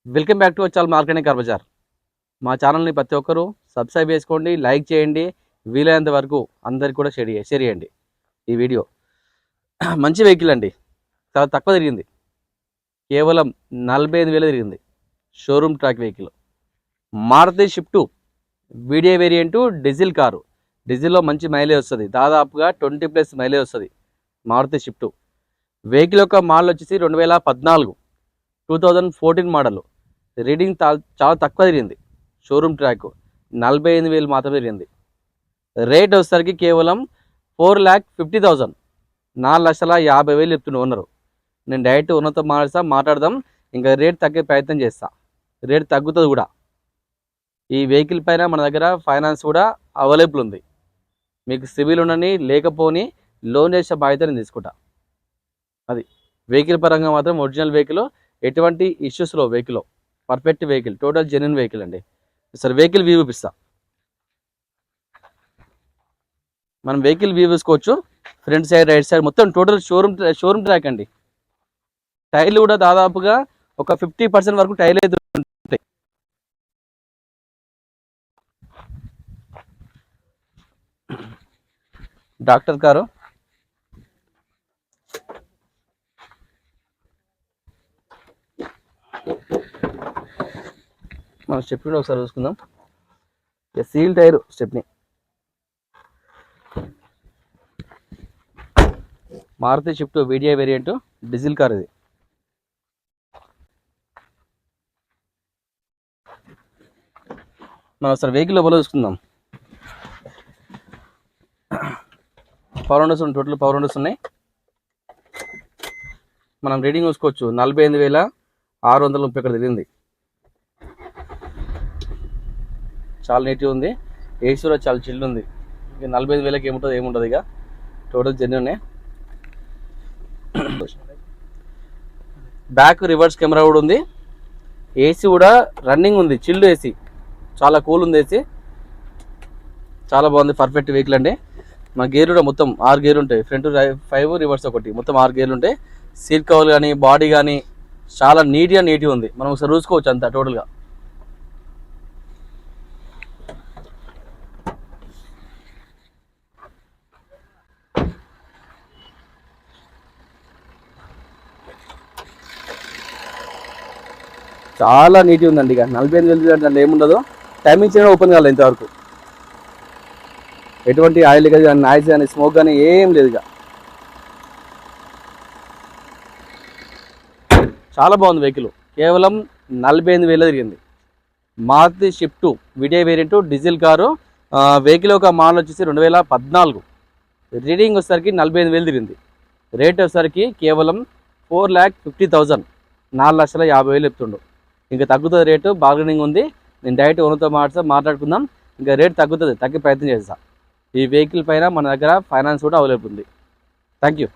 Welcome back to our channel marketing car bazaar. మా ఛానల్ని ప్రతి ఒక్కరూ సబ్స్క్రైబ్ చేసుకోండి, లైక్ చేయండి, వీలైనంత వరకు అందరికి కూడా షేర్ చేయండి. ఈ వీడియో మంచి వెహికల్ అండి, చాలా తక్కువ తిరిగింది, కేవలం 45,000 తిరిగింది. Showroom track vehicle Maruti Swift VDI variant diesel car. డీజిల్లో మంచి మైలేజ్ వస్తుంది, దాదాపుగా 20+ మైలేజ్ వస్తుంది. మారుతి షిఫ్ట్ వెహికల్ యొక్క మోడల్ వచ్చేసి 2014 2014 మోడల్. రీడింగ్ చాలా తక్కువ తిరిగింది. షోరూమ్ ట్రాక్ 45,000 మాత్రమే తిరిగింది. రేట్ వచ్చేసరికి కేవలం 4,50,000, 4,50,000 చెప్తున్నారు ఓనరు. నేను డైరెక్ట్ ఓనర్తో మాట్లాడదాం, ఇంకా రేట్ తగ్గే ప్రయత్నం చేస్తా. రేట్ తగ్గుతుంది కూడా. ఈ వెహికల్ పైన మన దగ్గర ఫైనాన్స్ కూడా అవైలబుల్ ఉంది. మీకు సివిల్ ఉండని లేకపోని లోన్ చేసే బాధ్యత నేను తీసుకుంటా. అది వెహికల్ పరంగా మాత్రం ఒరిజినల్ వెహికల్, ఎటువంటి ఇష్యూస్లో vehicle perfect vehicle, total genuine vehicle అండి. సరే వెహికల్ వ్యూ చూపిస్తా. మనం వెహికల్ వ్యూ చూసుకోవచ్చు. ఫ్రంట్ సైడ్, రైట్ సైడ్ మొత్తం టోటల్ షోరూమ్ ట్రాక్ అండి. టైర్లు కూడా దాదాపుగా ఒక 50% వరకు టైర్లు అయితే ఉంటాయి. డాక్టర్ కారు మనం స్టెప్ని ఒకసారి చూసుకుందాం. Seal tyre stepney. Maruti Swift VDI variant diesel car ఇది. మనం ఒకసారి వెహికల్ లోపల చూసుకుందాం. పవర్ విండోస్ ఉన్నాయి, టోటల్ పవర్ విండోస్ ఉన్నాయి. మనం రీడింగ్ చూసుకోవచ్చు, 45,630 ఇక్కడ తిరిగింది. చాలా నీట్గా ఉంది. ఏసీ కూడా చాలా చిల్లు ఉంది. ఇక 45,000కి ఏముంటుంది ఇక టోటల్ జెన్యునే. బ్యాక్ రివర్స్ కెమెరా కూడా ఉంది. ఏసీ కూడా రన్నింగ్ ఉంది, చిల్లు ఏసీ, చాలా కూల్ ఉంది ఏసీ, చాలా బాగుంది. పర్ఫెక్ట్ వెహికల్ అండి. మా గేర్ కూడా మొత్తం 6 గేర్లు ఉంటాయి. ఫ్రంట్ 5, రివర్స్ 1, మొత్తం 6 గేర్లు ఉంటాయి. సీట్ కవర్ కానీ బాడీ కానీ చాలా నీట్గా ఉంది. మనం ఒకసారి చూసుకోవచ్చు అంతా టోటల్గా. చాలా నీట్గా ఉందండి. ఇక 45,000 అంటే ఏముండదు. టైమింగ్స్ అయినా ఓపెన్ కాలేదు ఇంతవరకు. ఎటువంటి ఆయిల్ కానీ, నాయిస్ కానీ, స్మోక్ కానీ ఏం లేదు. ఇక చాలా బాగుంది వెహికల్. కేవలం 45,000 తిరిగింది. Maruti Swift VDI variant diesel car. Vehicle ఒక మోడల్ వచ్చేసి 2014. రీడింగ్ వచ్చేసరికి 45,000 తిరిగింది. రేట్ వచ్చేసరికి కేవలం 4,50,000, 4,50,000 చెప్తుండు. ఇంకా తగ్గుతుంది రేటు, బార్గెనింగ్ ఉంది. నేను డైరెక్ట్ ఓనర్తో మాట్లాడుకుందాం, ఇంకా రేట్ తగ్గే ప్రయత్నం చేస్తాను. ఈ వెహికల్ పైన మన దగ్గర ఫైనాన్స్ కూడా అవైలబుల్ ఉంది. Thank you.